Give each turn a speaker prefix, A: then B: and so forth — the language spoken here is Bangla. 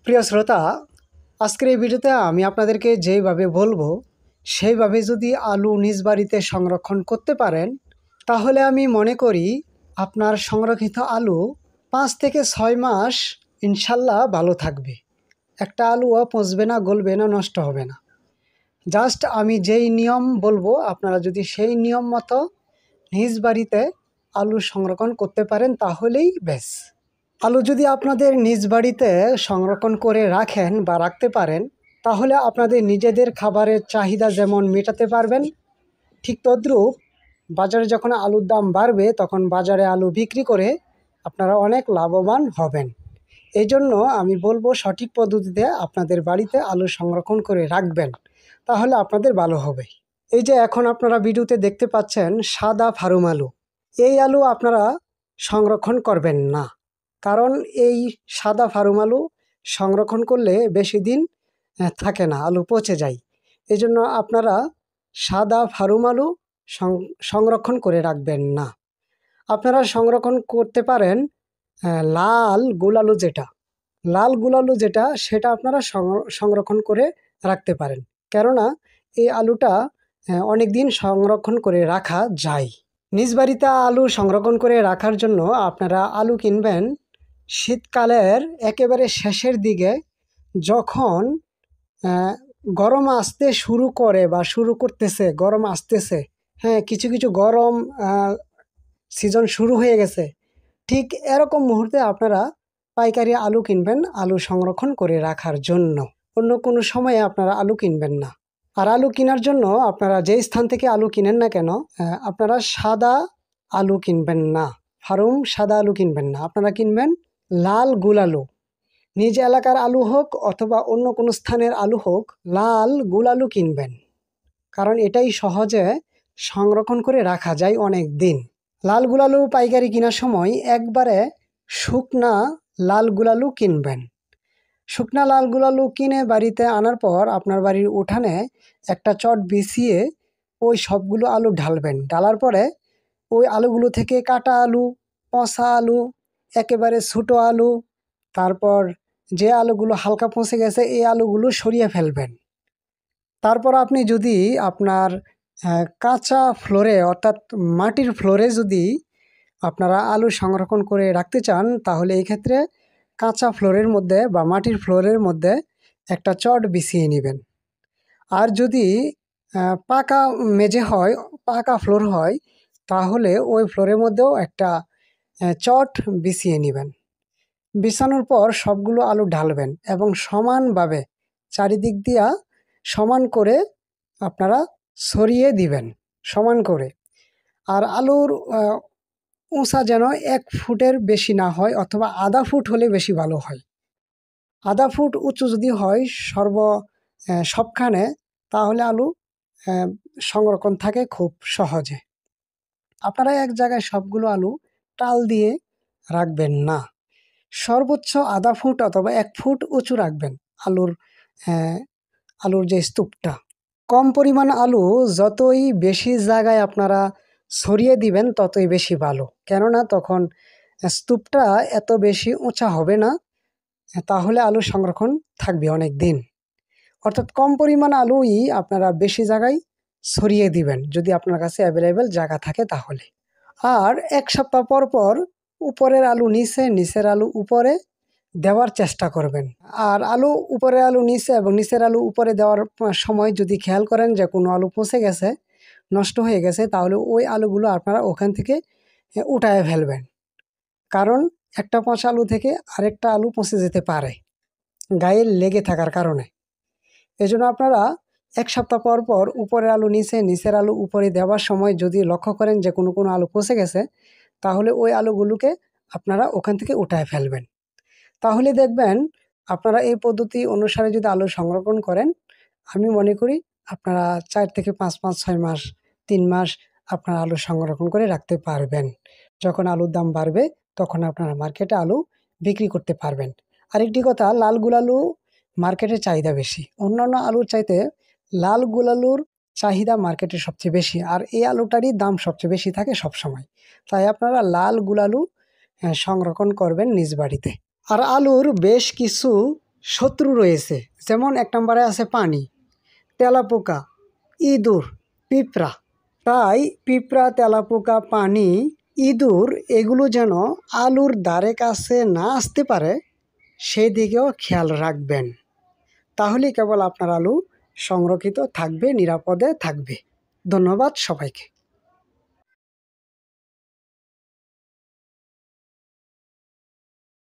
A: প্রিয় শ্রোতা, আজকের এই ভিডিওতে আমি আপনাদেরকে যেইভাবে বলবো সেইভাবে যদি আলু নিজ বাড়িতে সংরক্ষণ করতে পারেন, তাহলে আমি মনে করি আপনার সংরক্ষিত আলু 5 থেকে 6 মাস ইনশাল্লাহ ভালো থাকবে। একটা আলুও পচবে না, গলবে না, নষ্ট হবে না। জাস্ট আমি যেই নিয়ম বলবো আপনারা যদি সেই নিয়ম মতো নিজ বাড়িতে আলু সংরক্ষণ করতে পারেন তাহলেই বেশ। আলু যদি আপনাদের নিজ বাড়িতে সংরক্ষণ করে রাখেন বা রাখতে পারেন, তাহলে আপনাদের নিজেদের খাবারের চাহিদা যেমন মেটাতে পারবেন, ঠিক তদ্রূপ বাজারে যখন আলুর দাম বাড়বে তখন বাজারে আলু বিক্রি করে আপনারা অনেক লাভবান হবেন। এই জন্য আমি বলবো সঠিক পদ্ধতিতে আপনাদের বাড়িতে আলু সংরক্ষণ করে রাখবেন, তাহলে আপনাদের ভালো হবে। এই যে এখন আপনারা ভিডিওতে দেখতে পাচ্ছেন সাদা ফার্ম আলু, এই আলু আপনারা সংরক্ষণ করবেন না। কারণ এই সাদা ফার্ম আলু সংরক্ষণ করলে বেশি দিন থাকে না, আলু পচে যায়। এই জন্য আপনারা সাদা ফার্ম আলু সংরক্ষণ করে রাখবেন না। আপনারা সংরক্ষণ করতে পারেন লাল গুলালু যেটা সেটা আপনারা সংরক্ষণ করে রাখতে পারেন। কেননা এই আলুটা অনেক দিন সংরক্ষণ করে রাখা যায়। নিজ বাড়িতে আলু সংরক্ষণ করে রাখার জন্য আপনারা আলু কিনবেন শীতকালের একেবারে শেষের দিকে, যখন গরম আসতে শুরু করে বা শুরু করতেছে, গরম আসতেছে, হ্যাঁ কিছু কিছু গরম সিজন শুরু হয়ে গেছে, ঠিক এরকম মুহূর্তে আপনারা পাইকারি আলু কিনবেন আলু সংরক্ষণ করে রাখার জন্য। অন্য কোনো সময়ে আপনারা আলু কিনবেন না। আর আলু কেনার জন্য আপনারা যে স্থান থেকে আলু কিনেন না কেন, আপনারা সাদা আলু কিনবেন না, ফার্ম সাদা আলু কিনবেন না। আপনারা কিনবেন লাল গুলালু। নিজ এলাকার আলু হোক অথবা অন্য কোনো স্থানের আলু হোক, লাল গুলালু কিনবেন। কারণ এটাই সহজে সংরক্ষণ করে রাখা যায় অনেক দিন। লাল গুলালু পাইকারি কেনার সময় একবারে শুকনা লাল গুলালু কিনবেন। শুকনা লাল গুলালু কিনে বাড়িতে আনার পর আপনার বাড়ির উঠানে একটা চট বিছিয়ে ওই সবগুলো আলু ঢালবেন। ঢালার পরে ওই আলুগুলো থেকে কাটা আলু, পচা আলু, একেবারে ছোটো আলু, তারপর যে আলুগুলো হালকা পচে গেছে এই আলুগুলো সরিয়ে ফেলবেন। তারপর আপনি যদি আপনার কাঁচা ফ্লোরে অর্থাৎ মাটির ফ্লোরে যদি আপনারা আলু সংরক্ষণ করে রাখতে চান, তাহলে এই ক্ষেত্রে কাঁচা ফ্লোরের মধ্যে বা মাটির ফ্লোরের মধ্যে একটা চট বিছিয়ে নেবেন। আর যদি পাকা মেঝে হয়, পাকা ফ্লোর হয়, তাহলে ওই ফ্লোরের মধ্যেও একটা চট বিছিয়ে নেবেন। বিছানোর পর সবগুলো আলু ঢালবেন এবং সমানভাবে চারিদিক দিয়া সমান করে আপনারা ছড়িয়ে দিবেন, সমান করে। আর আলুর উঁচা যেন 1 ফুটের বেশি না হয়, অথবা আধা ফুট হলে বেশি ভালো হয়। আধা ফুট উঁচু যদি হয় সবখানে, তাহলে আলু সংরক্ষণ থাকে খুব সহজে। আপনারা এক জায়গায় সবগুলো আলু টাল দিয়ে রাখবেন না, সর্বোচ্চ আধা ফুট অথবা 1 ফুট উঁচু রাখবেন আলুর যে স্তূপটা। কম পরিমাণ আলু যতই বেশি জায়গায় আপনারা ছড়িয়ে দিবেন ততই বেশি ভালো, কেননা তখন স্তূপটা এত বেশি উঁচা হবে না, তাহলে আলু সংরক্ষণ থাকবে অনেক দিন। অর্থাৎ কম পরিমাণ আলুই আপনারা বেশি জায়গায় ছড়িয়ে দিবেন যদি আপনার কাছে অ্যাভেলেবেল জায়গা থাকে তাহলে। আর 1 সপ্তাহ পর পর উপরের আলু নিচে, নিচের আলু উপরে দেওয়ার চেষ্টা করবেন। আর আলু উপরে, আলু নিচে এবং নিচের আলু উপরে দেওয়ার সময় যদি খেয়াল করেন যে কোনো আলু পচে গেছে, নষ্ট হয়ে গেছে, তাহলে ওই আলুগুলো আপনারা ওখান থেকে উঠায় ফেলবেন। কারণ একটা পচা আলু থেকে আরেকটা আলু পচে যেতে পারে গায়ে লেগে থাকার কারণে। এজন্য আপনারা 1 সপ্তাহ পর পর উপরের আলু নিচে, নিচের আলু উপরে দেওয়ার সময় যদি লক্ষ্য করেন যে কোনো কোনো আলু পচে গেছে, তাহলে ওই আলুগুলোকে আপনারা ওখান থেকে উঠায় ফেলবেন। তাহলে দেখবেন আপনারা এই পদ্ধতি অনুসারে যদি আলু সংরক্ষণ করেন, আমি মনে করি আপনারা 4 থেকে 5 মাস, 6 মাস, 3 মাস আপনারা আলু সংরক্ষণ করে রাখতে পারবেন। যখন আলুর দাম বাড়বে তখন আপনারা মার্কেটে আলু বিক্রি করতে পারবেন। আরেকটি কথা, লাল গুলালু মার্কেটে চাহিদা বেশি। অন্যান্য আলুর চাইতে লাল গুলালুর চাহিদা মার্কেটে সবচেয়ে বেশি, আর এই আলুটারই দাম সবচেয়ে বেশি থাকে সবসময়। তাই আপনারা লাল গুলালু সংরক্ষণ করবেন নিজ বাড়িতে। আর আলুর বেশ কিছু শত্রু রয়েছে। যেমন 1 নম্বরে আছে পানি, তেলাপোকা, ইঁদুর, পিঁপড়া। তাই পিঁপড়া, তেলাপোকা, পানি, ইঁদুর এগুলো যেন আলুর ধারে কাছে না আসতে পারে সেই দিকেও খেয়াল রাখবেন। তাহলেই কেবল আপনার আলু সংরক্ষিত থাকবে, নিরাপদে থাকবে। ধন্যবাদ সবাইকে।